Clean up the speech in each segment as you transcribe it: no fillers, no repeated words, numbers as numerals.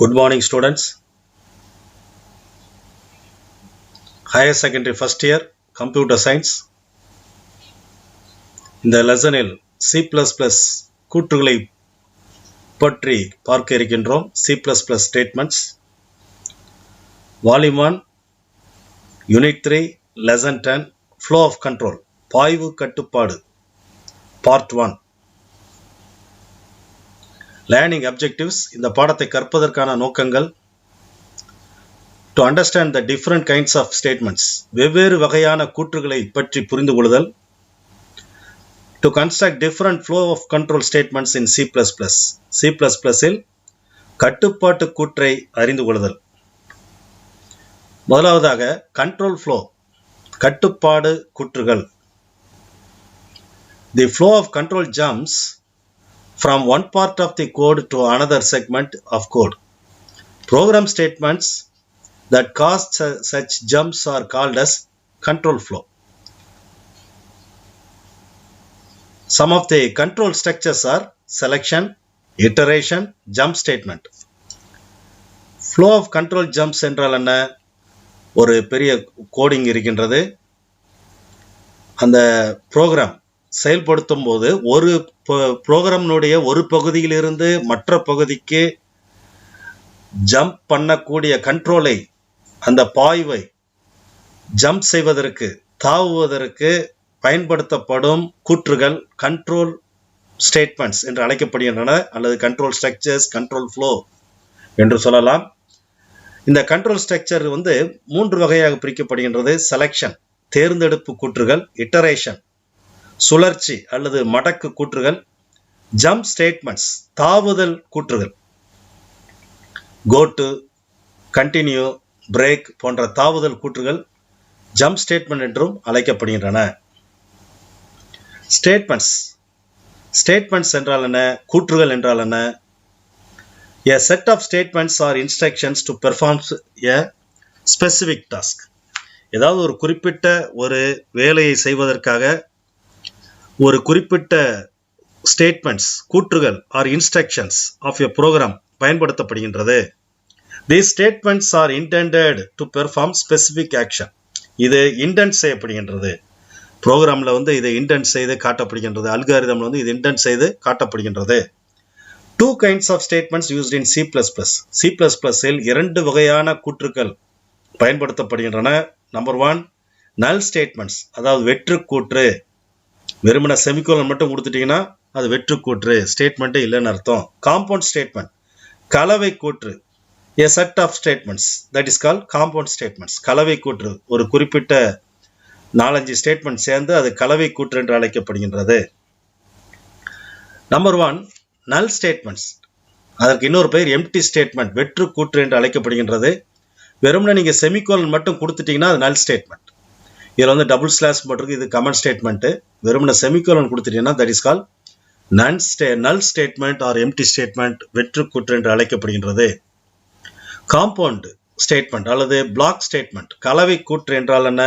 Good morning, students. Higher secondary first year, computer science. இந்த லெசனில் C++ கூற்றுகளை பற்றி பார்க்க இருக்கின்றோம். C++ statements. Volume 1, Unit 3, Lesson 10, Flow of Control, பாய்வு கட்டுப்பாடு, Part 1. Learning objectives. இந்த பாடத்தை கற்பதற்கான நோக்கங்கள். To understand the different kinds of statements. வெவ்வேறு வகையான கூற்றுகளை பற்றி புரிந்து கொள்ளுதல். To construct different flow of control statements in C++. C++ இல் கட்டுப்பாட்டு கூற்றை அறிந்து கொள்ளுதல். முதலாவதாக control flow, கட்டுப்பாடு கூற்றுகள். The flow of control jumps from one part of the code to another segment of code. Program statements that cause such jumps are called as control flow. Some of the control structures are selection, iteration, jump statement. Flow of control jumps என்றால் என்ன? ஒரு பெரிய coding இருக்கின்றது. அந்த program செயல்படுத்தும் போது ஒரு ப்ரோக்ராமினுடைய ஒரு பகுதியிலிருந்து மற்ற பகுதிக்கு ஜம்ப் பண்ணக்கூடிய கண்ட்ரோலை, அந்த பாய்வை ஜம்ப் செய்வதற்கு, தாவுவதற்கு பயன்படுத்தப்படும் கூற்றுகள் கண்ட்ரோல் ஸ்டேட்மெண்ட்ஸ் என்று அழைக்கப்படுகின்றன, அல்லது கண்ட்ரோல் ஸ்ட்ரக்சர்ஸ், கண்ட்ரோல் ஃப்ளோ என்று சொல்லலாம். இந்த கண்ட்ரோல் ஸ்ட்ரக்சர் 3 வகையாக பிரிக்கப்படுகின்றது. செலக்ஷன், தேர்ந்தெடுப்பு கூற்றுகள். இட்டரேஷன், சுழற்சி அல்லது மடக்கு கூற்றுகள். ஜம்ப் ஸ்டேட்மெண்ட்ஸ், தாவுதல் கூற்றுகள். கோ டு, கண்டினியூ, பிரேக் போன்ற தாவுதல் கூற்றுகள் ஜம்ப் ஸ்டேட்மெண்ட் என்றும் அழைக்கப்படுகின்றன. ஸ்டேட்மெண்ட்ஸ் என்றால் என்ன? கூற்றுகள் என்றால் என்ன? A set of statements or instructions to perform a specific task. ஏதாவது ஒரு குறிப்பிட்ட ஒரு வேலையை செய்வதற்காக ஒரு குறிப்பிட்ட statements, கூற்றுகள் or instructions of a program பயன்படுத்தப்படுகின்றது. These statements are intended to perform specific action. இது இன்டென்ட் செய்யப்படுகின்றது. ப்ரோக்ராம்ல இது இன்டென்ட் செய்து காட்டப்படுகின்றது. அல்காரிதம்ல இது இன்டென்ட் செய்து காட்டப்படுகின்றது. Two kinds of statements used in C++. C++ இல் 2 வகையான கூற்றுகள் பயன்படுத்தப்படுகின்றன. நம்பர் 1, null statements, அதாவது வெற்று கூற்று. வெறுமன செமிகோலன் மட்டும் கொடுத்துட்டீங்கன்னா அது வெற்று கூற்று, ஸ்டேட்மெண்ட்டே இல்லைன்னு அர்த்தம். காம்பவுண்ட் ஸ்டேட்மெண்ட், கலவை கூற்று. A set of statements that is called compound statements. கலவை கூற்று, ஒரு குறிப்பிட்ட 4-5 ஸ்டேட்மெண்ட் சேர்ந்து அது கலவை கூற்று என்று அழைக்கப்படுகின்றது. Number 1, null statements. அதற்கு இன்னொரு பெயர் எம்ப்டி ஸ்டேட்மெண்ட், வெற்று கூற்று என்று அழைக்கப்படுகின்றது. வெறுமனே நீங்க செமிகோலன் மட்டும் கொடுத்துட்டீங்கன்னா அது null statement. இதில் டபுள் ஸ்லாஷ் போட்டிருக்கு, இது கமெண்ட் ஸ்டேட்மெண்ட். வெறுமனே செமிகோலன் கொடுத்துட்டீங்கன்னா that is called null statement or empty statement, வெற்று கூற்று என்று அழைக்கப்படுகின்றது. காம்பவுண்ட் ஸ்டேட்மெண்ட் அல்லது பிளாக் ஸ்டேட்மெண்ட், கலவை கூற்று என்றால் என்ன?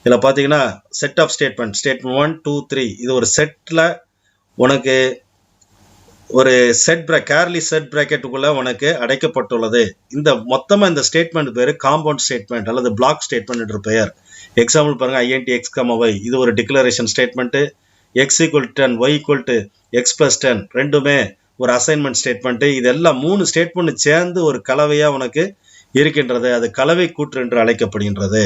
இதில் பார்த்தீங்கன்னா செட் ஆஃப் ஸ்டேட்மெண்ட் 1, 2, 3, இது ஒரு செட்டில் உனக்கு ஒரு கேர்லி செட் பிராக்கெட்டுக்குள்ள உனக்கு அடைக்கப்பட்டுள்ளது. இந்த மொத்தமாக இந்த ஸ்டேட்மெண்ட் பேர் காம்பவுண்ட் ஸ்டேட்மெண்ட் அல்லது பிளாக் ஸ்டேட்மெண்ட் என்று பெயர். எக்ஸாம்பிள் பாருங்க, INT x, y, இது ஒரு declaration statement. x = 10, y = x + 10 ரெண்டுமே ஒரு அசைன்மெண்ட் ஸ்டேட்மெண்ட். இதெல்லாம் 3 ஸ்டேட்மெண்ட் சேர்ந்து ஒரு கலவையா உனக்கு இருக்கின்றது. அது கலவை கூற்று என்று அழைக்கப்படுகின்றது.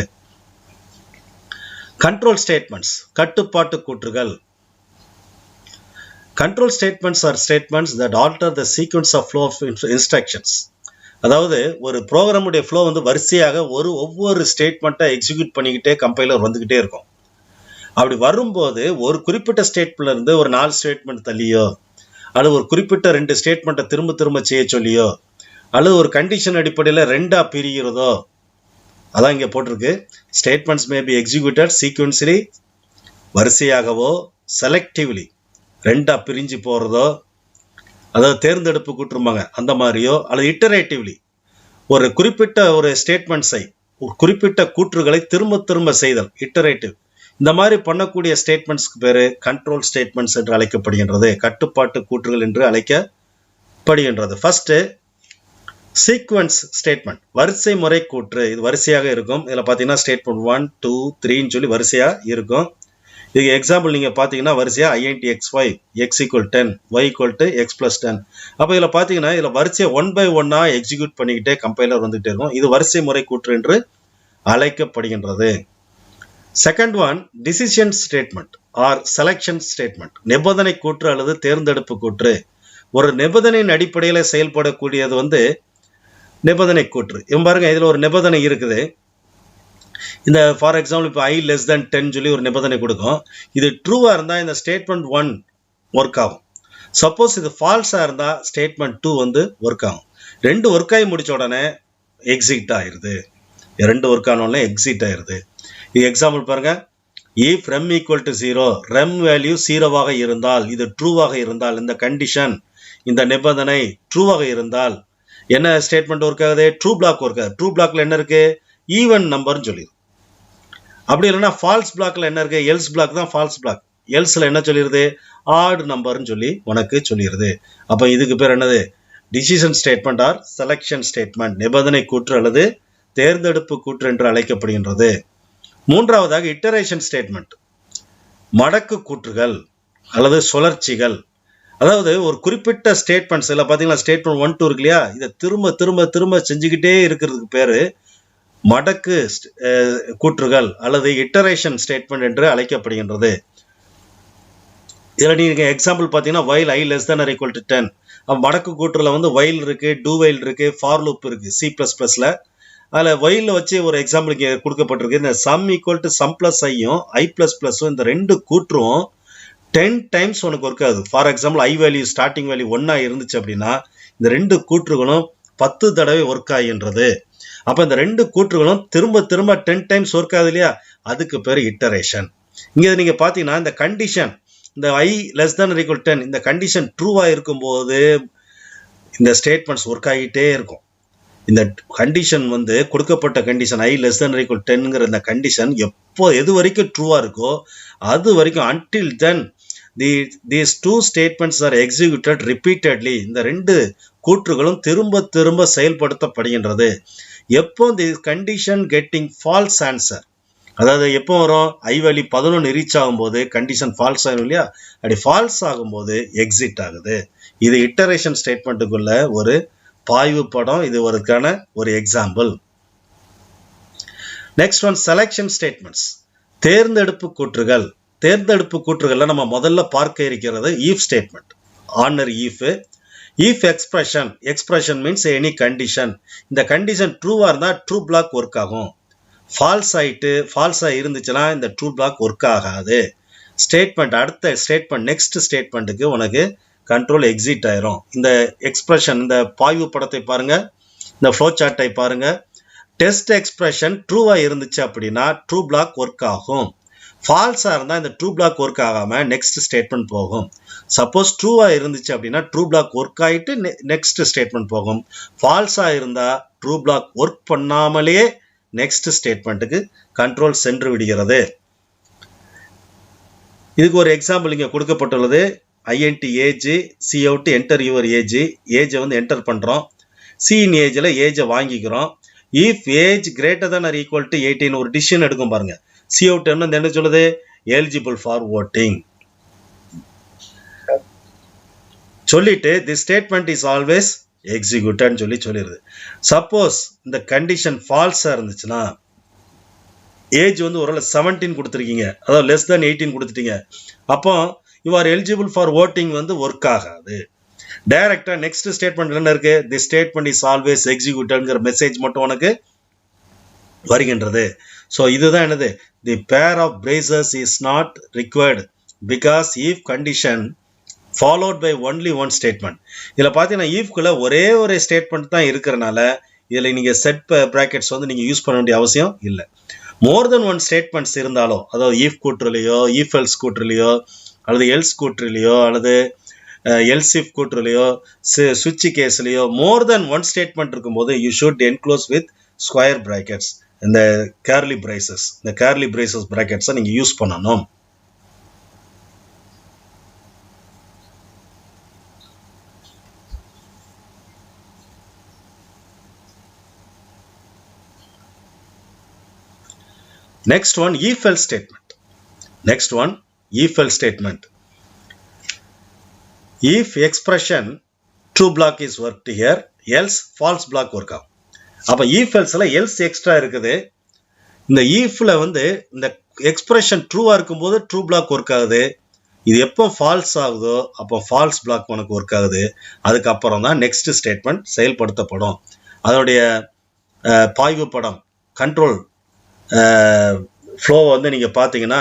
கண்ட்ரோல் ஸ்டேட்மெண்ட்ஸ், கட்டுப்பாட்டு கூற்றுகள். Control statements are statements that alter the sequence of flow of instructions. அதாவது ஒரு ப்ரோக்ராமுடைய ஃப்ளோ வரிசையாக ஒவ்வொரு ஸ்டேட்மெண்ட்டை எக்ஸிக்யூட் பண்ணிக்கிட்டே கம்பைலர் வந்துகிட்டே இருக்கும். அப்படி வரும்போது ஒரு குறிப்பிட்ட ஸ்டேட்மெண்ட்ல இருந்து ஒரு 4 ஸ்டேட்மெண்ட் தள்ளியோ, அல்லது ஒரு குறிப்பிட்ட 2 ஸ்டேட்மெண்ட்டை திரும்ப செய்ய சொல்லியோ, அல்லது ஒரு கண்டிஷன் அடிப்படையில் 2ஆ பிரிகிறதோ, அதான் இங்கே போட்டிருக்கு. ஸ்டேட்மெண்ட்ஸ் மே பி எக்ஸிக்யூட்டட் சீக்வன்ஸ்லி, வரிசையாகவோ, செலக்டிவ்லி 2ஆ பிரிஞ்சு போகிறதோ, அதாவது தேர்ந்தெடுப்பு கூற்றும்பாங்க அந்த மாதிரியோ, அல்லது இட்டரேட்டிவ்லி ஒரு குறிப்பிட்ட ஒரு ஸ்டேட்மெண்ட்ஸை, ஒரு குறிப்பிட்ட கூற்றுகளை திரும்ப செய்தல், இட்டரேட்டிவ். இந்த மாதிரி பண்ணக்கூடிய ஸ்டேட்மெண்ட்ஸ்க்கு பேரு கண்ட்ரோல் ஸ்டேட்மெண்ட்ஸ் என்று அழைக்கப்படுகின்றது, கட்டுப்பாட்டு கூற்றுகள் என்று அழைக்கப்படுகின்றது. ஃபர்ஸ்ட் சீக்வன்ஸ் ஸ்டேட்மெண்ட் வரிசை முறை கூற்று இது வரிசையாக இருக்கும். இதில் பார்த்தீங்கன்னா ஸ்டேட்மெண்ட் 1 2 3ன்னு சொல்லி வரிசையாக இருக்கும். இதுக்கு எக்ஸாம்பிள் நீங்கள் பார்த்தீங்கன்னா வரிசையாக INT XY x = 10 y = x + 10. அப்போ இதில் பார்த்தீங்கன்னா இதில் வரிசையை 1 by 1 எக்ஸிக்யூட் பண்ணிக்கிட்டே கம்பைலர் வந்துகிட்டே இருக்கும். இது வரிசை முறை கூற்று என்று அழைக்கப்படுகின்றது. Second one decision statement or selection statement நிபந்தனை கூற்று அல்லது தேர்ந்தெடுப்பு கூற்று. ஒரு நிபந்தனையின் அடிப்படையில் செயல்படக்கூடியது நிபந்தனை கூற்று. இவன் பாருங்க இதில் ஒரு நிபந்தனை இருக்குது. இந்த ஃபார் எக்ஸாம்பிள் இப்போ I less than 10 சொல்லி ஒரு நிபந்தனை கொடுக்கும். இது ட்ரூவாக இருந்தால் இந்த ஸ்டேட்மெண்ட் 1 ஒர்க் ஆகும். சப்போஸ் இது ஃபால்ஸாக இருந்தால் ஸ்டேட்மெண்ட் 2 ஒர்க் ஆகும். ரெண்டு ஒர்க் ஆகி முடிச்ச உடனே எக்ஸிட் ஆயிடுது. ரெண்டு ஒர்க் ஆனோடனே எக்ஸிட் ஆயிடுது. இது எக்ஸாம்பிள் பாருங்க. if rem = 0 rem வேல்யூ 0வாக இருந்தால் இது ட்ரூவாக இருந்தால் இந்த கண்டிஷன் இந்த நிபந்தனை ட்ரூவாக இருந்தால் என்ன ஸ்டேட்மெண்ட் ஒர்க் ஆகுது? ட்ரூ பிளாக் ஒர்க் ஆகுது. ட்ரூ பிளாக்ல என்ன இருக்கு? ஈவன் நம்பர்னு சொல்லிடுது. அப்படி இல்லைன்னா ஃபால்ஸ் பிளாக்ல என்ன இருக்கு? எல்ஸ் பிளாக் தான் ஃபால்ஸ் பிளாக். எல்ஸ்ல என்ன சொல்லிடுது? ஆட் நம்பர்னு சொல்லி உனக்கு சொல்லிடுது. அப்போ இதுக்கு பேர் என்னது? Decision statement or selection statement நிபந்தனை கூற்று அல்லது தேர்ந்தெடுப்பு கூற்று என்று அழைக்கப்படுகின்றது. மூன்றாவதாக இட்டரேஷன் ஸ்டேட்மெண்ட் மடக்கு கூற்றுகள் அல்லது சுழற்சிகள். அதாவது ஒரு குறிப்பிட்ட ஸ்டேட்மெண்ட்ஸ் எல்லாம் பார்த்தீங்கன்னா ஸ்டேட்மெண்ட் 1 2 இருக்கு இல்லையா, இதை திரும்ப திரும்ப திரும்ப செஞ்சுக்கிட்டே இருக்கிறதுக்கு பேரு மடக்கு கூற்றுகள் அல்லது இட்டரேஷன் ஸ்டேட்மெண்ட் என்று அழைக்கப்படுகின்றது. இதில் நீங்க எக்ஸாம்பிள் பார்த்தீங்கன்னா while I less than or equal to 10 மடக்கு கூற்றுல while இருக்கு, do while இருக்கு, for loop இருக்கு C++ல. அதில் while வச்சு ஒரு எக்ஸாம்பிள் இங்கே கொடுக்கப்பட்டிருக்கு. இந்த sum = sum plus iயும் I ++ இந்த ரெண்டு கூற்றும் 10 டைம்ஸ் உனக்கு ஒர்க் ஆகுது. For example I value starting value 1 இருந்துச்சு அப்படின்னா இந்த ரெண்டு கூற்றுகளும் 10 தடவை ஒர்க் ஆகின்றது. அப்போ இந்த ரெண்டு கூற்றுகளும் திரும்ப திரும்ப 10 டைம்ஸ் ஒர்க் ஆகுது இல்லையா, அதுக்கு பேர் இட்டரேஷன். இங்கே நீங்கள் பார்த்தீங்கன்னா இந்த கண்டிஷன் இந்த I less than or equal to 10 இந்த கண்டிஷன் ட்ரூவாக இருக்கும்போது இந்த ஸ்டேட்மெண்ட்ஸ் ஒர்க் ஆகிட்டே இருக்கும். இந்த கண்டிஷன் கொடுக்கப்பட்ட condition I less than or equal to 10ங்கிற இந்த கண்டிஷன் எது வரைக்கும் ட்ரூவாக இருக்கோ அது வரைக்கும் until then these two statements are executed repeatedly. இந்த ரெண்டு கூற்றுகளும் திரும்ப திரும்ப செயல்படுத்தப்படுகின்றது. எப்போ the condition getting false answer, அதாவது எப்போ வரும்? I வேல்யூ 11 ரீச் ஆகும்போது கண்டிஷன் ஃபால்ஸ் ஆகும் இல்லையா, அப்படி ஃபால்ஸ் ஆகும்போது எக்ஸிட் ஆகுது. இது இட்டரேஷன் ஸ்டேட்மெண்ட்டுக்குள்ள ஒரு பாய்வு படம். இது ஒரு example. Next one selection statements தேர்ந்தெடுப்பு கூற்றுகள். தேர்ந்தெடுப்பு கூற்றுகள்ல நம்ம முதல்ல பார்க்க இருக்கிறது if statement. Ordinary if expression means any condition. இந்த கண்டிஷன் ட்ரூவா இருந்தா ட்ரூ பிளாக் ஒர்க் ஆகும். ஃபால்ஸா இருந்துச்சுன்னா இந்த ட்ரூ பிளாக் ஒர்க் ஆகாது. ஸ்டேட்மெண்ட் அடுத்த ஸ்டேட்மெண்ட் நெக்ஸ்ட் ஸ்டேட்மெண்ட்டுக்கு உனக்கு கண்ட்ரோல் எக்ஸிட் ஆயிரும். இந்த எக்ஸ்பிரஷன் இந்த பாய்வு படத்தை பாருங்க, இந்த ஃப்ளோ சார்ட்டை பாருங்க. டெஸ்ட் எக்ஸ்பிரஷன் ட்ரூவா இருந்துச்சு அப்படின்னா ட்ரூ பிளாக் ஒர்க் ஆகும். ஃபால்ஸா இருந்தா இந்த ட்ரூ பிளாக் ஒர்க் ஆகாம நெக்ஸ்ட் ஸ்டேட்மெண்ட் போகும். சப்போஸ் ட்ரூவா இருந்துச்சு அப்படின்னா ட்ரூ பிளாக் ஒர்க் ஆயிட்டு நெக்ஸ்ட் ஸ்டேட்மெண்ட் போகும். ஃபால்ஸா இருந்தா ட்ரூ பிளாக் ஒர்க் பண்ணாமலே நெக்ஸ்ட் ஸ்டேட்மெண்ட்டுக்கு கண்ட்ரோல் சென்று விடுகிறது. இதுக்கு ஒரு எக்ஸாம்பிள் இங்க கொடுக்கப்பட்டுள்ளது. INT age C out enter your age. ஏஜை என்டர் பண்றோம். C in ஏஜ்ல ஏஜை வாங்கிக்கிறோம். if age greater than or equal to 18 ஒரு டிசிஷன் எடுக்கும் பாருங்க. C out என்ன சொல்லுது? eligible for voting சொல்லிட்டு this statement is always executed சொல்லிடுது. சப்போஸ் இந்த கண்டிஷன் ஃபால்ஸா இருந்துச்சுன்னா ஏஜ் ஒருவேளை 17 கொடுத்துருக்கீங்க, அதாவது less than 18 கொடுத்துட்டீங்க, அப்போ you are eligible for voting work ஆகாது. டைரக்டா நெக்ஸ்ட் ஸ்டேட்மெண்ட் என்ன இருக்கு? தி ஸ்டேட்மெண்ட் இஸ் ஆல்வேஸ் எக்ஸிக்யூட்டட்ங்கிற மெசேஜ் மட்டும் உனக்கு வருகின்றது. ஸோ இதுதான் என்னது? The pair of braces is not required because if condition followed by only one statement. இதில் பார்த்தீங்கன்னா ஈஃப்குள்ள ஒரே ஒரு ஸ்டேட்மெண்ட் தான் இருக்கிறனால இதில் நீங்கள் செட் ப்ராக்கெட்ஸ் நீங்கள் யூஸ் பண்ண வேண்டிய அவசியம் இல்லை. மோர் தென் ஒன் ஸ்டேட்மெண்ட்ஸ் இருந்தாலும், அதாவது ஈஃப் கூற்றுலையோ ஈஃப் எல்ஸ் கூற்றுலையோ அல்லது எல்ஸ் கூற்றுலையோ அல்லது எல்ஸ் இஃப் கூற்றுலையோ சுவிட்ச் கேஸ்லையோ மோர் தென் ஒன் ஸ்டேட்மெண்ட் இருக்கும்போது you should enclose with square brackets. இந்த கேர்லி பிரேசஸ் பிராக்கெட்ஸை நீங்கள் யூஸ் பண்ணணும். Next one, if else statement. Next one, if else statement. If expression true block is worked here, else false block work ஆகும். அப்ப if elseல else extra இருக்குது. இந்த ifல வந்து இந்த expression ட்ரூவா இருக்கும்போது ட்ரூ பிளாக் ஒர்க் ஆகுது. இது எப்போ ஃபால்ஸ் ஆகுதோ அப்போ ஃபால்ஸ் பிளாக் உனக்கு ஒர்க் ஆகுது. அதுக்கப்புறம் தான் நெக்ஸ்ட் ஸ்டேட்மெண்ட் செயல்படுத்தப்படும். அதனுடைய பாய்வு படம் கண்ட்ரோல் ஃப்ளோ வந்து நீங்கள் பார்த்தீங்கன்னா,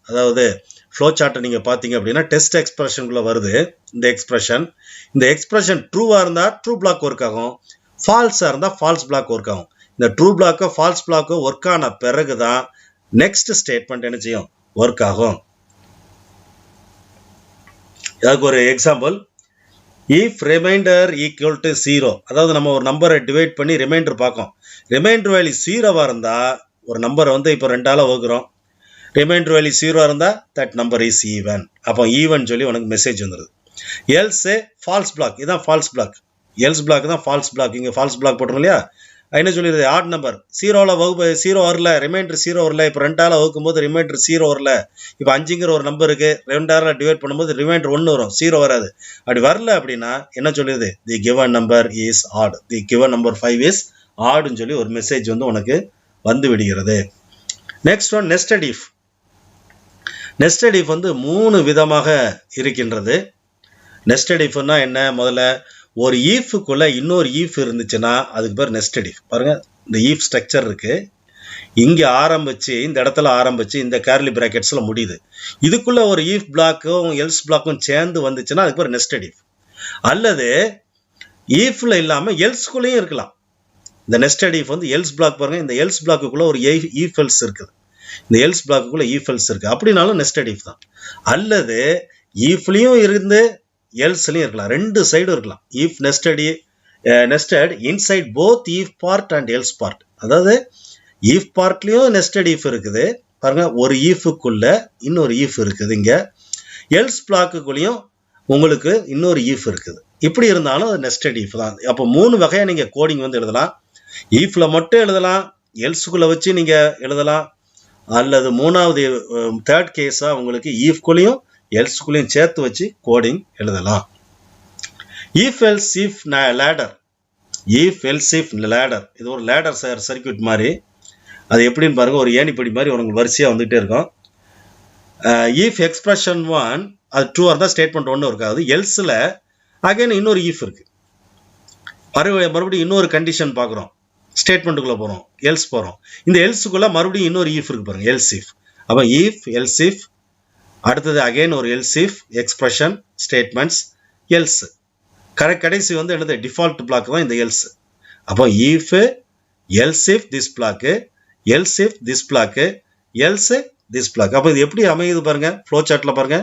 அதாவது ஃப்ளோ சார்ட்டை நீங்கள் பார்த்தீங்க அப்படின்னா டெஸ்ட் எக்ஸ்பிரஷனுக்குள்ளே வருது இந்த எக்ஸ்பிரஷன். இந்த எக்ஸ்பிரஷன் ட்ரூவாக இருந்தால் ட்ரூ பிளாக் ஒர்க் ஆகும், ஃபால்ஸாக இருந்தால் ஃபால்ஸ் பிளாக் ஒர்க் ஆகும். இந்த ட்ரூ பிளாக்கோ ஃபால்ஸ் பிளாக்கோ ஒர்க் ஆன பிறகு தான் நெக்ஸ்ட் ஸ்டேட்மெண்ட் என்ன செய்யும், ஒர்க் ஆகும். அதுக்கு ஒரு example, if remainder equal to 0, அதாவது நம்ம ஒரு நம்பரை டிவைட் பண்ணி ரிமைண்டர் பார்க்கோம். ரிமைண்டர் வேல்யூ 0வா இருந்தால் ஒரு நம்பரை வந்து இப்போ 2ஆல் வகுக்கிறோம். ரிமைண்டர் வேல்யூ 0 இருந்தால் தட் நம்பர் இஸ் ஈவன். அப்போ ஈவன் சொல்லி உனக்கு மெசேஜ் வந்துடுது. எல்ஸு ஃபால்ஸ் பிளாக், இதுதான் ஃபால்ஸ் பிளாக். எல்ஸ் பிளாக் தான் ஃபால்ஸ் பிளாக். இங்கே ஃபால்ஸ் பிளாக் போட்டுரும் இல்லையா, என்ன சொல்லிடுது, ஆட் நம்பர் 0ல் வகுப்பு 0 வரல, ரிமைண்டர் 0 வரல. இப்போ 2ஆல் வகுக்கும் போது ரிமைண்டர் 0 வரல. இப்போ 5ங்கிற ஒரு நம்பருக்கு 2ஆல் டிவைட் பண்ணும்போது ரிமைண்டர் 1 வரும், 0 வராது. அப்படி வரல அப்படின்னா என்ன சொல்லிடுது, the given number is odd, the given number 5 is ஆடுன்னு சொல்லி ஒரு மெசேஜ் வந்து உனக்கு வந்து விடுகிறது. Next one, nested if. Nested if வந்து 3 விதமாக இருக்கின்றது. நெஸ்டட் இஃப்னா என்ன, முதல்ல ஒரு ஈஃபுக்குள்ள இன்னொரு ஈஃப் இருந்துச்சுன்னா அதுக்கு பேர் நெஸ்டட் ஈஃப். பாருங்க, இந்த ஈஃப் ஸ்ட்ரக்சர் இருக்கு, இங்கே ஆரம்பிச்சு இந்த இடத்துல ஆரம்பிச்சு இந்த கேர்லி பிராக்கெட்ஸில் முடியுது. இதுக்குள்ள ஒரு ஈஃப் பிளாக்கும் எல்ஸ் பிளாக்கும் சேர்ந்து வந்துச்சுன்னா அதுக்கு பேர் நெஸ்டட் ஈஃப். அல்லது ஈஃப்ல இல்லாமல் எல்ஸ்குள்ளேயும் இருக்கலாம். இந்த நெஸ்டட் ஈஃப் வந்து எல்ஸ் பிளாக் பாருங்க, இந்த எல்ஸ் பிளாக்குக்குள்ள ஒரு ஈஃப் எல்ஸ் இருக்குது, இந்த எல்ஸ் பிளாக்குக்குள்ள ஈஃப் எல்ஸ் இருக்கு, அப்படின்னாலும் நெஸ்டட் ஈஃப் தான். அல்லது ஈஃப்லையும் இருந்து எல்ஸ்லையும் இருக்கலாம், 2 சைடும் இருக்கலாம். If nested inside both if part and else part. அதாவது ஈஃப் பார்ட்லையும் நெஸ்டட் ஈஃப் இருக்குது பாருங்க, ஒரு ஈஃபுக்குள்ள இன்னொரு ஈஃப் இருக்குது, இங்கே எல்ஸ் பிளாக்குக்குள்ளேயும் உங்களுக்கு இன்னொரு ஈஃப் இருக்குது. இப்படி இருந்தாலும் அது நெஸ்டட் ஈஃப் தான். அப்போ 3 வகையாக நீங்கள் கோடிங் வந்து எழுதலாம். ஈஃப்ல மட்டும் எழுதலாம், எல்ஸுக்குள்ள வச்சு நீங்கள் எழுதலாம், அல்லது 3வது தேர்ட் கேஸாக உங்களுக்கு ஈஃப்குள்ளேயும் எல்ஸ்குள்ளேயும் சேர்த்து வச்சு கோடிங் எழுதலாம். If else if ladder. If else if ladder, இது ஒரு லேடர் சர்க்யூட் மாதிரி. அது எப்படின்னு பாருங்க, ஒரு ஏணிப்படி மாதிரி உங்களுக்கு வரிசையாக வந்துகிட்டே இருக்கும். இஃப் எக்ஸ்பிரஷன் 1 அது ட்ரூவாக இருந்தால் ஸ்டேட்மெண்ட் 1 இருக்காது. எல்ஸில் அகைன் இன்னொரு ஈஃப் இருக்கு, மறுபடியும் இன்னொரு கண்டிஷன் பார்க்குறோம், ஸ்டேட்மெண்ட்டுக்குள்ளே போகிறோம், எல்ஸ் போகிறோம். இந்த எல்ஸுக்குள்ளே மறுபடியும் இன்னொரு ஈஃப் இருக்கு பாருங்க, எல்ஸ் இஃப். அப்போ இஃப் எல்ஸ் இஃப், அடுத்தது அகைன் ஒரு else if expression statements else. கடைசி வந்து என்னது, டிஃபால்ட் பிளாக் தான் இந்த எல்ஸ். அப்போ if else if this block, else if this block, else this block. அப்போ இது எப்படி அமையுது பாருங்க, ஃப்ளோ சார்ட்ல பாருங்க.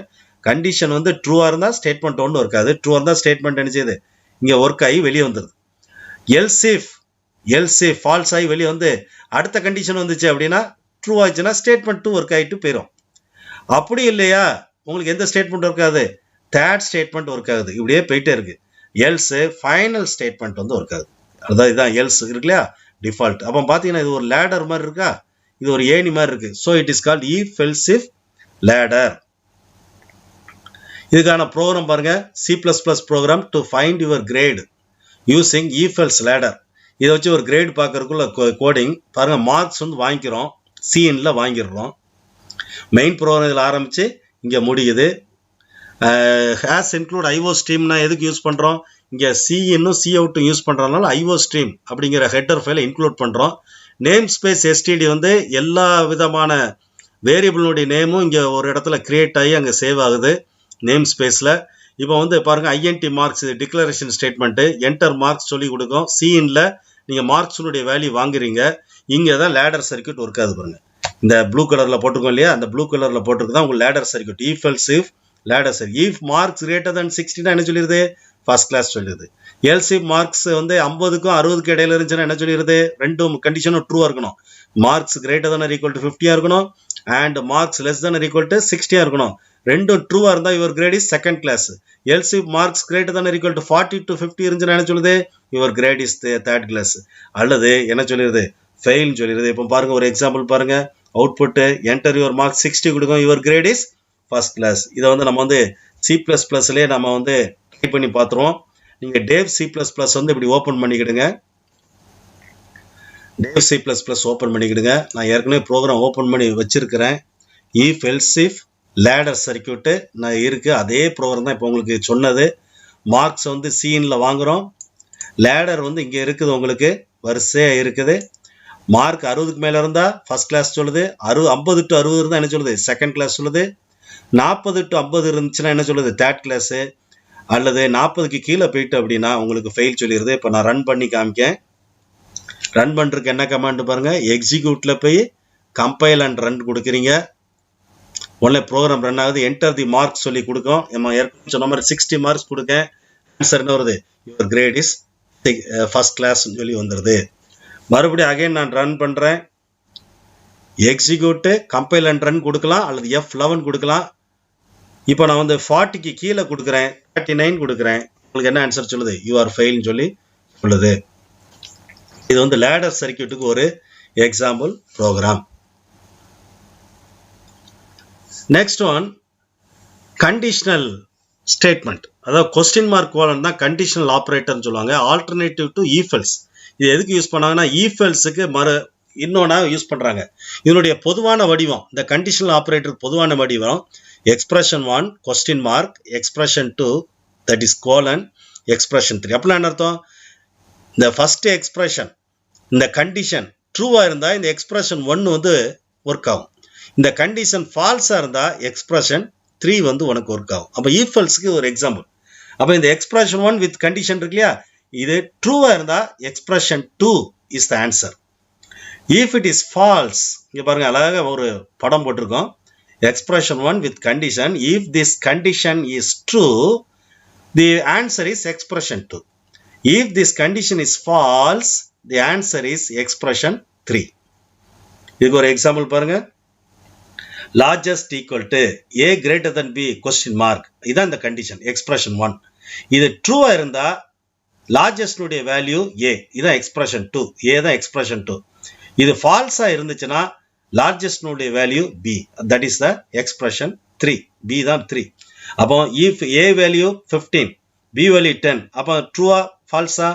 கண்டிஷன் வந்து ட்ரூவாக இருந்தால் ஸ்டேட்மெண்ட் 1 இருக்காது, ட்ரூவாக இருந்தால் ஸ்டேட்மெண்ட் என்ன செய்யுது, இங்கே ஒர்க் ஆகி வெளியே வந்துடுது. எல்ஸ் இஃப் ஃபால்ஸ் ஆகி வெளியே வந்து அடுத்த கண்டிஷன் வந்துச்சு அப்படின்னா ட்ரூ ஆச்சுன்னா ஸ்டேட்மெண்ட் 2 ஒர்க் ஆகிட்டு போயிடும். அப்படி இல்லையா, உங்களுக்கு எந்த ஸ்டேட்மெண்ட் ஒர்க் ஆகுது, தேர்ட் ஸ்டேட்மெண்ட் ஒர்க் ஆகுது, இப்படியே போயிட்டே இருக்கு. எல்ஸ் ஃபைனல் ஸ்டேட்மெண்ட் வந்து ஒர்க் ஆகுது. அதான் இதுதான் எல்ஸ் இருக்கு இல்லையா, டிஃபால்ட். அப்போ பார்த்தீங்கன்னா இது ஒரு லேடர் மாதிரி இருக்கா, இது ஒரு ஏணி மாதிரி இருக்கு. So it is called if else if ladder. இதுக்கான ப்ரோக்ராம் பாருங்க, C++ program to find your grade using if else ladder. இதை வச்சு ஒரு கிரேட் பார்க்கறதுக்குள்ள கோடிங் பாருங்க. மார்க்ஸ் வந்து வாங்கிக்கிறோம், சிஎன்ல வாங்கிடுறோம். மெயின் ப்ரோக்ராம் இதில் ஆரம்பித்து இங்கே முடியுது. ஹேஸ் இன்க்ளூட் ஐஓ ஸ்ட்ரீம்னா எதுக்கு யூஸ் பண்ணுறோம், இங்கே சிஇன்னும் சி அவுட்டும் யூஸ் பண்ணுறதுனால ஐஓ ஸ்ட்ரீம் அப்படிங்கிற ஹெட்டர் ஃபைலை இன்க்ளூட் பண்ணுறோம். நேம் ஸ்பேஸ் எஸ்டிடி வந்து எல்லா விதமான வேரியபிளுடைய நேமும் இங்கே ஒரு இடத்துல கிரியேட் ஆகி அங்கே சேவ் ஆகுது நேம் ஸ்பேஸில். இப்போ வந்து பாருங்கள், ஐஎன்டி மார்க்ஸ் இது டிக்ளரேஷன் ஸ்டேட்மெண்ட்டு, என்டர் மார்க்ஸ் சொல்லி கொடுக்கும். சிஇன்ல நீங்கள் மார்க்ஸுடைய வேல்யூ வாங்குறீங்க. இங்கே தான் லேடர் சர்க்யூட் ஒர்க் ஆகுது பாருங்கள். இந்த ப்ளூ கலரில் போட்டிருக்கோம் இல்லையா, அந்த ப்ளூ கலரில் போட்டிருக்கு தான் உங்களுக்கு ladder circuit. If else if ladder circuit. If marks greater than 60 என்ன சொல்லிடுது, ஃபர்ஸ்ட் கிளாஸ் சொல்லிடுது. எல்ஸ் இஃப் மார்க்ஸ் வந்து 50க்கும் 60க்கும் இடையில இருந்துச்சுன்னா என்ன சொல்லிடுது, 2 கண்டிஷனும் ட்ரூவாக இருக்கணும். Marks greater than or equal to 50 இருக்கணும், and marks less than or equal to 60 இருக்கணும். 2 ட்ரூவாக இருந்தால் your grade is second class. Else if marks greater than or equal to 40 to 50 இருந்துச்சுன்னா என்ன சொல்லுது, your grade is third class. அல்லது என்ன சொல்லிடுது, fail சொல்லிடுது. இப்போ பாருங்க, ஒரு எக்ஸாம்பிள் பாருங்க. அவுட்புட் என்டர் யுவர் மார்க் 60 கொடுக்கும், your grade is first class. இதை வந்து நம்ம வந்து C++லேயே நம்ம வந்து ட்ரை பண்ணி பார்த்துருவோம். நீங்கள் டேவ் C++ வந்து இப்படி ஓப்பன் பண்ணிக்கிடுங்க. டேவ் C++ ஓப்பன் பண்ணிக்கிடுங்க. நான் ஏற்கனவே ப்ரோக்ராம் ஓப்பன் பண்ணி வச்சிருக்கிறேன். If else if ladder circuit நான் இருக்குது, அதே ப்ரோக்ராம் தான் இப்போ உங்களுக்கு சொன்னது. மார்க்ஸ் வந்து சீனில் வாங்குகிறோம். லேடர் வந்து இங்கே இருக்குது, உங்களுக்கு வரிசையாக இருக்குது. மார்க் 60க்கு மேலே இருந்தால் ஃபர்ஸ்ட் கிளாஸ் சொல்லுது, 50 to 60 இருந்தால் என்ன சொல்லுது, செகண்ட் கிளாஸ் சொல்லுது. 40 to 50 இருந்துச்சுன்னா என்ன சொல்லுது, தேர்ட் கிளாஸு. அல்லது 40க்கு கீழே போயிட்டு அப்படின்னா உங்களுக்கு ஃபெயில் சொல்லிடுது. இப்போ நான் ரன் பண்ணி காமிக்கேன். ரன் பண்ணுறதுக்கு என்ன கமாண்ட் பாருங்கள், எக்ஸிக்யூட்டில் போய் கம்பைல் அண்ட் ரன் கொடுக்குறீங்க. உடனே ப்ரோக்ராம் ரன் ஆகுது. என்டர் தி மார்க் சொல்லி கொடுக்கும். நம்ம ஏற்கனவே சொன்ன மாதிரி 60 மார்க்ஸ் கொடுங்க. ஆன்சர் என்ன வருது, யுவர் கிரேட் இஸ் ஃபர்ஸ்ட் கிளாஸ்ன்னு சொல்லி வந்துடுது. மறுபடியும் அகைன் நான் ரன் பண்ணுறேன். எக்ஸிக்யூட்டு கம்பைல் அண்ட் ரன் கொடுக்கலாம், அல்லது F11 கொடுக்கலாம். இப்போ நான் வந்து 40க்கு கீழே கொடுக்குறேன், 39 கொடுக்குறேன். உங்களுக்கு என்ன ஆன்சர் சொல்லுது, யூஆர் ஃபெயில்னு சொல்லி சொல்லுது. இது வந்து லேடர் சர்க்கியூட்டுக்கு ஒரு example program. Next one conditional statement. அதாவது கொஸ்டின் மார்க் கோலன் தான் கண்டிஷனல் ஆப்ரேட்டர்னு சொல்லுவாங்க. Alternative to if else. இது எதுக்கு யூஸ் பண்ணாங்கன்னா ஈஃபெல்ஸுக்கு இன்னொன்னா யூஸ் பண்ணுறாங்க. இதனுடைய பொதுவான வடிவம், இந்த கண்டிஷனல் ஆப்ரேட்டர் பொதுவான வடிவம் expression 1 question mark, expression 2 that is colon, expression 3. அப்படிலாம் என்ன அர்த்தம், இந்த ஃபர்ஸ்ட் எக்ஸ்பிரஷன் இந்த கண்டிஷன் ட்ரூவாக இருந்தால் இந்த எக்ஸ்பிரஷன் 1 வந்து ஒர்க் ஆகும். இந்த கண்டிஷன் ஃபால்ஸாக இருந்தால் எக்ஸ்பிரஷன் 3 வந்து உனக்கு ஒர்க் ஆகும். அப்போ ஈஃபெல்ஸுக்கு ஒரு எக்ஸாம்பிள். அப்போ இந்த எக்ஸ்பிரஷன் 1 வித் கண்டிஷன் இருக்கு இல்லையா, இது ட்ரூவாக இருந்தால் expression 2 is the answer. If it is false, இங்கே பாருங்க அழகாக ஒரு படம் போட்டிருக்கோம். Expression 1 with condition, if this condition is true the answer is expression 2. If this condition is false the answer is expression 3. இதுக்கு ஒரு எக்ஸாம்பிள் பாருங்க. largest equal to a greater than b question mark. இதான் இந்த condition expression 1. இது ட்ரூவா இருந்தா largest உடைய value a, இதான் expression 2. a தான் எக்ஸ்பிரஷன் 2. இது ஃபால்ஸா இருந்துச்சுன்னா largest உடைய value b, that is the expression 3. b தான் 3. அப்போ if a value 15, b value 10, அப்போ ட்ரூவா ஃபால்ஸா,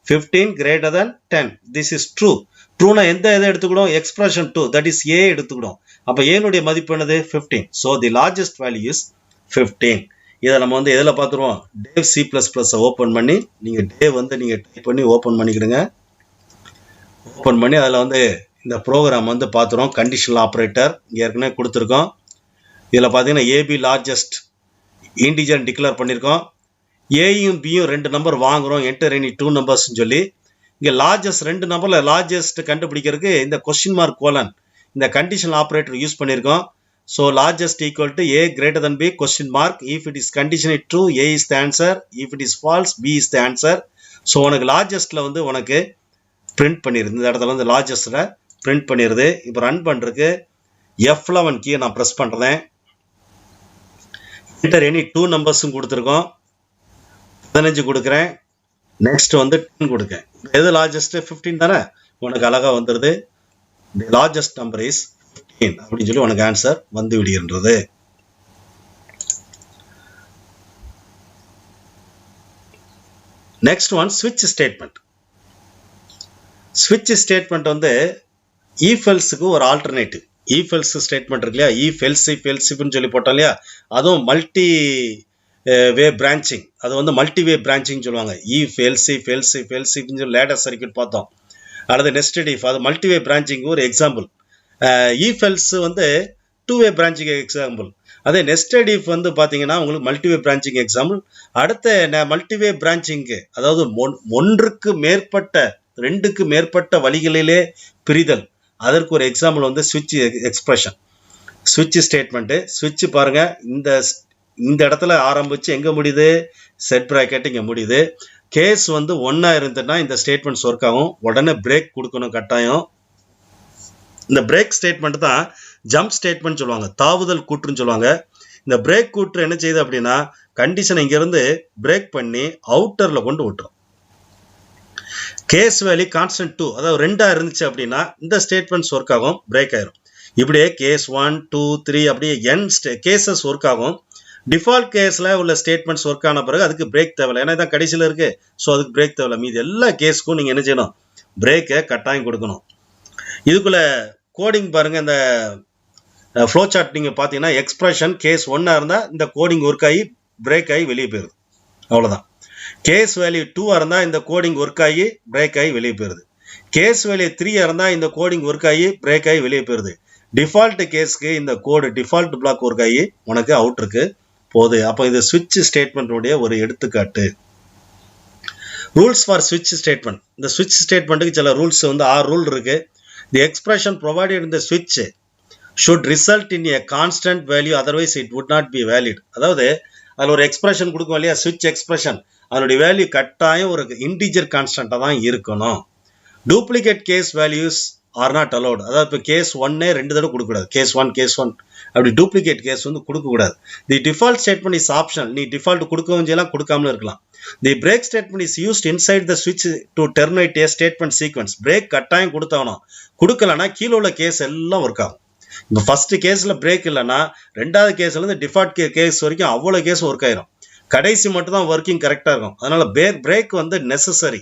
15 greater than 10, this is true. ட்ரூனா எந்த எதை எடுத்துக்கிடும், எக்ஸ்பிரஷன் 2 that is a எடுத்துக்கிடும். அப்போ ஏனுடைய மதிப்பு என்னது 15. So the largest value is 15. இதை நம்ம வந்து எதில் பார்த்துருவோம், டேவ் C++ ஓப்பன் பண்ணி நீங்கள் டேவ் வந்து நீங்கள் டைப் பண்ணி ஓப்பன் பண்ணிக்கிடுங்க. ஓப்பன் பண்ணி அதில் வந்து இந்த ப்ரோக்ராம் வந்து பார்த்துருவோம். கண்டிஷனல் ஆப்ரேட்டர் இங்கே ஏற்கனவே கொடுத்துருக்கோம். இதில் பார்த்தீங்கன்னா ஏபி லார்ஜஸ்ட் இன்டிஜர் டிக்ளேர் பண்ணியிருக்கோம். ஏயும் பியும் 2 நம்பர் வாங்குகிறோம், என்டர் எனி 2 நம்பர்ஸ்ன்னு சொல்லி. இங்கே லார்ஜஸ்ட் 2 நம்பரில் லார்ஜஸ்ட் கண்டுபிடிக்கிறதுக்கு இந்த கொஸ்டின் மார்க் கோலன் இந்த கண்டிஷனல் ஆப்ரேட்டர் யூஸ் பண்ணியிருக்கோம். So largest equal to a greater than b question mark, if it is condition true a is the answer, if it is false b is the answer. So உனக்கு லார்ஜஸ்ட்டில் வந்து உனக்கு print பண்ணிடுது, இந்த இடத்துல வந்து லார்ஜஸ்ட்டில் print பண்ணிடுது. இப்போ ரன் பண்ணுறதுக்கு F11 கீயை நான் ப்ரெஸ் பண்ணுறேன். என்டர் எனி 2 நம்பர்ஸும் கொடுத்துருக்கோம். 15 கொடுக்குறேன். நெக்ஸ்ட் வந்து 10 கொடுக்கேன். எது லார்ஜஸ்ட்டு 15 தானே, உனக்கு அழகாக வந்துடுது. தி லார்ஜஸ்ட் நம்பர் இஸ் 15 அப்படின்னு சொல்லி உனக்கு ஆன்சர் வந்து விடுகின்றது. நெக்ஸ்ட் ஒன் ஸ்விட்ச் ஸ்டேட்மெண்ட். ஸ்விட்ச் ஸ்டேட்மெண்ட் வந்து ஈஃபெல்ஸுக்கு ஒரு ஆல்டர்னேட்டிவ். ஈஃபெல்ஸ் ஸ்டேட்மெண்ட் இருக்கு இல்லையா, ஈஃபெல்ஸ்ன்னு சொல்லி போட்டோம் இல்லையா, அதுவும் மல்டி வே பிரான்ச்சிங். அது வந்து மல்டி வே பிரான்ச்சிங் சொல்லுவாங்க. ஈஃபெல்ஸ்ன்னு சொல்லி லேடர் சர்க்கியூட் பார்த்தோம். அல்லது நெஸ்டட் இஃப், அது மல்டி வே பிரான்ச்சிங் ஒரு எக்ஸாம்பிள். ஈஃபெல்ஸ் வந்து 2 வே பிரான்ச்சிங் எக்ஸாம்பிள். அதே நெஸ்டட் இஃப் வந்து பார்த்தீங்கன்னா உங்களுக்கு மல்டி வே பிரான்ச்சிங் எக்ஸாம்பிள். அடுத்த மல்டி வே பிரான்ச்சிங்கு, அதாவது 1க்கு மேற்பட்ட 2க்கு மேற்பட்ட வழிகளிலே பிரிதல், அதற்கு ஒரு எக்ஸாம்பிள் வந்து ஸ்விட்ச் எக்ஸ்பிரஷன், ஸ்விட்ச் ஸ்டேட்மெண்ட்டு. ஸ்விட்ச் பாருங்க, இந்த இடத்துல ஆரம்பிச்சு எங்கே முடியுது, செட் ப்ராக்கெட் இங்கே முடியுது. கேஸ் வந்து 1 இருந்துன்னா இந்த ஸ்டேட்மெண்ட்ஸ் ஒர்க் ஆகும். உடனே பிரேக் கொடுக்கணும் கட்டாயம். இந்த பிரேக் ஸ்டேட்மெண்ட் தான் ஜம்ப் ஸ்டேட்மெண்ட் சொல்லுவாங்க, தாவுதல் கூற்றுன்னு சொல்லுவாங்க. இந்த பிரேக் கூற்று என்ன செய்யுது அப்படின்னா கண்டிஷனை இங்கேருந்து பிரேக் பண்ணி அவுட்டரில் கொண்டு விட்டுரும். கேஸ் வேல்யூ கான்ஸ்டன்ட் 2, அதாவது 2 இருந்துச்சு அப்படின்னா இந்த ஸ்டேட்மெண்ட்ஸ் ஒர்க் ஆகும், பிரேக் ஆயிரும். இப்படியே கேஸ் 1 2 3 அப்படியே n கேசஸ் ஒர்க் ஆகும். டிஃபால்ட் கேஸில் உள்ள ஸ்டேட்மெண்ட்ஸ் ஒர்க் ஆன பிறகு அதுக்கு பிரேக் தேவையில்லை, ஏன்னா இதான் கடைசியில் இருக்குது. ஸோ அதுக்கு பிரேக் தேவையில்லை. மீது எல்லா கேஸுக்கும் நீங்கள் என்ன செய்யணும், பிரேக்கை கட்டாயம் கொடுக்கணும். இதுக்குள்ளே கோடிங் பாருங்கள், இந்த ஃப்ளோ சார்ட் நீங்கள் பார்த்தீங்கன்னா எக்ஸ்பிரஷன் கேஸ் 1 இருந்தால் இந்த கோடிங் ஒர்க் ஆகி பிரேக் ஆகி வெளியே போயிடுது, அவ்வளோதான். கேஸ் வேல்யூ 2 இருந்தால் இந்த கோடிங் ஒர்க் ஆகி பிரேக் ஆகி வெளியே போயிடுது. கேஸ் வேல்யூ 3 இருந்தால் இந்த கோடிங் ஒர்க் ஆகி பிரேக் ஆகி வெளியே போயிடுது. டிஃபால்ட் கேஸ்க்கு இந்த கோடு டிஃபால்ட் பிளாக் ஒர்க் ஆகி உனக்கு அவுட்ருக்கு போகுது. அப்போ இது ஸ்விட்ச் ஸ்டேட்மெண்ட்டுடைய ஒரு எடுத்துக்காட்டு. ரூல்ஸ் ஃபார் ஸ்விட்ச் ஸ்டேட்மெண்ட். இந்த ஸ்விட்ச் ஸ்டேட்மெண்ட்டுக்கு சில ரூல்ஸ் வந்து 6 ரூல் இருக்கு. தி எக்ஸ்பிரஷன் ப்ரொவைடட் இன் த ஸ்விட்ச் should result in a constant value, otherwise it would not be valid. அதாவது அதில் ஒரு எக்ஸ்பிரஷன் கொடுக்கும் இல்லையா, ஸ்விட்ச் எக்ஸ்பிரஷன், அதனுடைய வேல்யூ கட்டாயம் ஒரு இன்டிஜர் கான்ஸ்டன்ட்டாக தான் இருக்கணும். Duplicate case values are not allowed. அதாவது இப்போ கேஸ் 1 2 தடவை கொடுக்கக்கூடாது. கேஸ் 1 அப்படி டூப்ளிகேட் கேஸ் வந்து கொடுக்கக்கூடாது. The default statement is optional. நீ டிஃபால்ட் கொடுக்கவும் செய்யலாம், கொடுக்காமலும் இருக்கலாம். The break statement is used inside the ஸ்விட்ச் to terminate a statement sequence. Break கட்டாயம் கொடுத்தாகணும். கொடுக்கலன்னா கீழே உள்ள கேஸ் எல்லாம் ஒர்க் ஆகும். இப்போ ஃபர்ஸ்ட் கேஸில் பிரேக் இல்லைன்னா ரெண்டாவது கேஸ்லேருந்து டிஃபால்ட் கேஸ் வரைக்கும் அவ்வளோ கேஸ் ஒர்க் ஆயிரும். கடைசி மட்டும் தான் ஒர்க்கிங் கரெக்டாக இருக்கும். அதனால பிரேக் வந்து necessary.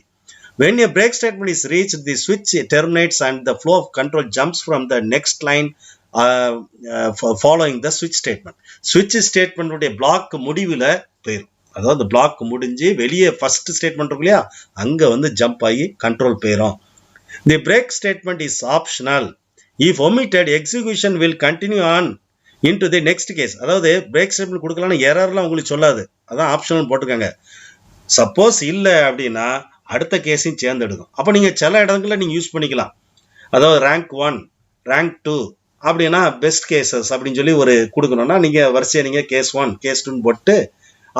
When a break statement is reached, the switch terminates and the flow of control jumps from the next line following the switch statement. Switch statement உடைய பிளாக் முடிவில் போயிடும். அதாவது பிளாக் முடிஞ்சு வெளியே ஃபர்ஸ்ட் ஸ்டேட்மெண்ட் இருக்கு இல்லையா, அங்கே வந்து ஜம்ப் ஆகி கண்ட்ரோல் போயிடும். The break statement is optional. If omitted, execution will continue on into the next case. அதாவது பிரேக் ஸ்டேட்மெண்ட் கொடுக்கலாம்னு எரர்லாம் உங்களுக்கு சொல்லாது, அதான் ஆப்ஷனல் போட்டுக்கோங்க. சப்போஸ் இல்லை அப்படின்னா அடுத்த கேஸையும் சேர்ந்து எடுக்கும். அப்போ நீங்கள் சில இடங்களில் நீங்கள் யூஸ் பண்ணிக்கலாம். அதாவது ரேங்க் 1 ரேங்க் 2 அப்படின்னா பெஸ்ட் கேசஸ் அப்படின்னு சொல்லி ஒரு கொடுக்கணும்னா நீங்கள் வரிசையாக நீங்கள் கேஸ் 1 கேஸ் 2 போட்டு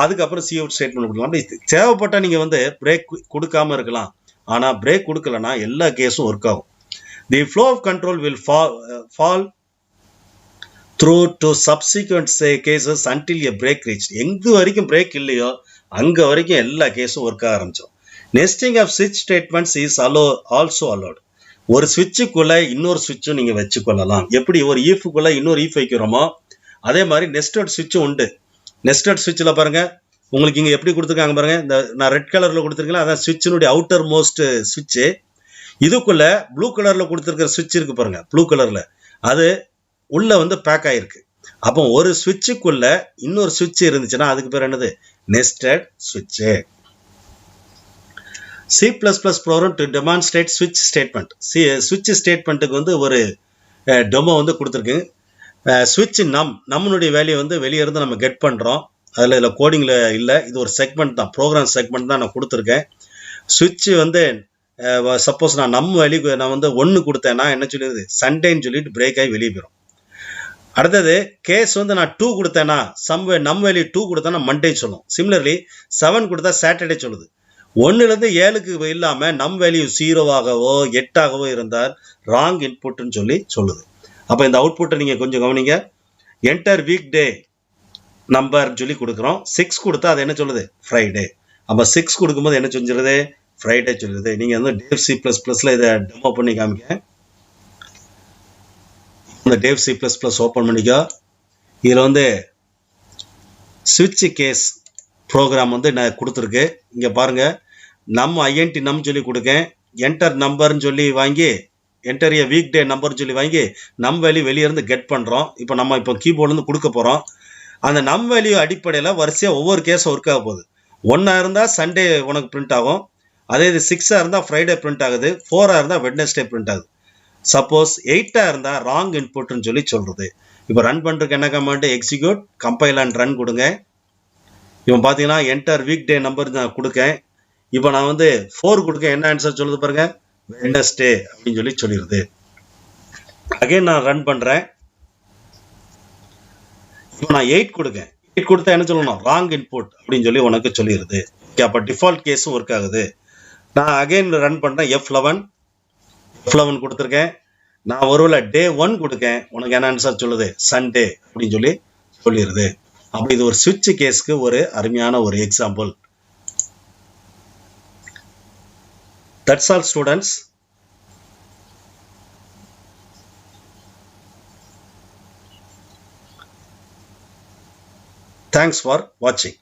அதுக்கப்புறம் சி அவுட் ஸ்டேட்மெண்ட் கொடுக்கலாம். அப்படி தேவைப்பட்டால் நீங்கள் வந்து பிரேக் கொடுக்காம இருக்கலாம். ஆனால் பிரேக் கொடுக்கலன்னா எல்லா கேஸும் ஒர்க் ஆகும். The flow of control will fall through to subsequent cases until a break reached. எங்கு வரைக்கும் பிரேக் இல்லையோ அங்கே வரைக்கும் எல்லா கேஸும் ஒர்க் ஆக ஆரம்பிச்சோம். நெஸ்டிங் ஆஃப் ஸ்விட்ச் ஸ்டேட்மெண்ட்ஸ் இஸ் ஆல்சோ அலோட். ஒரு ஸ்விட்சுக்குள்ள இன்னொரு ஸ்விட்சும் நீங்கள் வச்சுக்கொள்ளலாம். எப்படி ஒரு ஈஃபுக்குள்ள இன்னொரு ஈஃப் வைக்கிறோமோ அதே மாதிரி நெஸ்டட் ஸ்விட்சும் உண்டு. நெஸ்டட் ஸ்விட்சில் பாருங்க, உங்களுக்கு இங்கே எப்படி கொடுத்துருக்காங்க பாருங்க, இந்த நான் ரெட் கலரில் கொடுத்துருக்கேன், அதான் ஸ்விட்சினுடைய அவுட்டர் மோஸ்ட் ஸ்விட்சு. இதுக்குள்ள ப்ளூ கலரில் கொடுத்துருக்கிற ஸ்விட்ச் இருக்கு பாருங்க, ப்ளூ கலரில், அது உள்ள வந்து பேக் ஆகிருக்கு. அப்போ ஒரு ஸ்விட்சுக்குள்ள இன்னொரு ஸ்விட்ச் இருந்துச்சுன்னா அதுக்கு பேர் என்னது, nested ஸ்விட்சு. C++ program to demonstrate ஸ்விட்ச் ஸ்டேட்மெண்ட். ஸ்விட்ச் ஸ்டேட்மெண்ட்டுக்கு வந்து ஒரு டெமோ வந்து கொடுத்துருக்கு. ஸ்விட்ச் நம்மளுடைய வேல்யூ வந்து வெளியே இருந்து நம்ம கெட் பண்ணுறோம். இதில் கோடிங்கில் இல்லை, இது ஒரு செக்மெண்ட் தான், ப்ரோக்ராம் செக்மெண்ட் தான் நான் கொடுத்துருக்கேன். ஸ்விட்ச் வந்து சப்போஸ் நான் வேல்யூ நான் வந்து 1 கொடுத்தேன்னா என்ன சொல்லிடுது, சண்டேன்னு சொல்லிட்டு பிரேக் ஆகி வெளியே போயிடும். அடுத்தது கேஸ் வந்து நான் 2 கொடுத்தேன்னா வேல்யூ 2 கொடுத்தேன்னா மண்டே சொல்லும். சிமிலர்லி 7 கொடுத்தா சாட்டர்டே சொல்லுது. 1லேருந்து 7க்கு இல்லாமல் வேல்யூ 0ஆகவோ 8ஆகவோ இருந்தால் ராங் இன்புட்னு சொல்லி சொல்லுது. அப்போ இந்த அவுட்புட்டை நீங்கள் கொஞ்சம் கவனிங்க. என்டர் வீக் டே நம்பர் சொல்லி கொடுக்குறோம். 6 கொடுத்தா அது என்ன சொல்லுது, ஃப்ரைடே. அப்போ 6 கொடுக்கும்போது என்ன செஞ்சிருது, ஃப்ரைடே சொல்லுது. நீங்கள் வந்து டேவ் C++ல இதை டெமோ பண்ணி காமிக்க. இந்த டேவ் C++ ஓப்பன் பண்ணிக்கோ. இதில் வந்து ஸ்விட்ச் கேஸ் ப்ரோக்ராம் வந்து நான் கொடுத்துருக்கு. இங்கே பாருங்கள், ஐஎன்டி சொல்லி கொடுக்கேன். என்டர் நம்பர்னு சொல்லி வாங்கி, என்டர் ஏ வீக் டே நம்பர்னு சொல்லி வாங்கி வேல்யூ வெளியே இருந்து கெட் பண்ணுறோம். இப்போ நம்ம இப்போ கீபோர்ட்லேருந்து கொடுக்க போகிறோம். அந்த வேல்யூ அடிப்படையில் வரிசையாக ஒவ்வொரு கேஸும் ஒர்க் ஆக போகுது. 1 இருந்தால் சண்டே உனக்கு பிரிண்ட் ஆகும். அதே இது 6 இருந்தால் ஃப்ரைடே பிரிண்ட் ஆகுது. 4 இருந்தால் வெட்னஸ்டே பிரிண்ட் ஆகுது. சப்போஸ் 8 இருந்தால் ராங் இன்புட்னு சொல்லி சொல்கிறது. இப்போ ரன் பண்ணுறதுக்கு என்ன command, execute compile and run கொடுங்க. இப்போ பார்த்தீங்கன்னா என்டர் வீக் டே நம்பர் நான் கொடுக்கேன். இப்போ நான் வந்து 4 கொடுக்க, என்ன ஆன்சர் சொல்லுது பாருங்க, வெட்னஸ்டே அப்படின்னு சொல்லி சொல்லிடுது. அகைன் நான் ரன் பண்ணுறேன். இப்போ நான் 8 கொடுக்கேன். 8 கொடுத்தா என்ன சொல்லணும், ராங் இன்புட் அப்படின்னு சொல்லி உனக்கு சொல்லிடுது. ஓகே, அப்போ டிஃபால்ட் கேஸும் ஒர்க் ஆகுது. நான் அகைன் ரன் பண்ணுறேன். F11 கொடுத்துருக்கேன். நான் ஒருவேளை டே 1 கொடுக்கேன், உனக்கு என்ன ஆன்சர் சொல்லுது, சண்டே அப்படின்னு சொல்லி சொல்லிடுது. அப்படி இது ஒரு ஸ்விட்ச் கேஸ்க்கு ஒரு அருமையான ஒரு example. That's all students. Thanks for வாட்சிங்.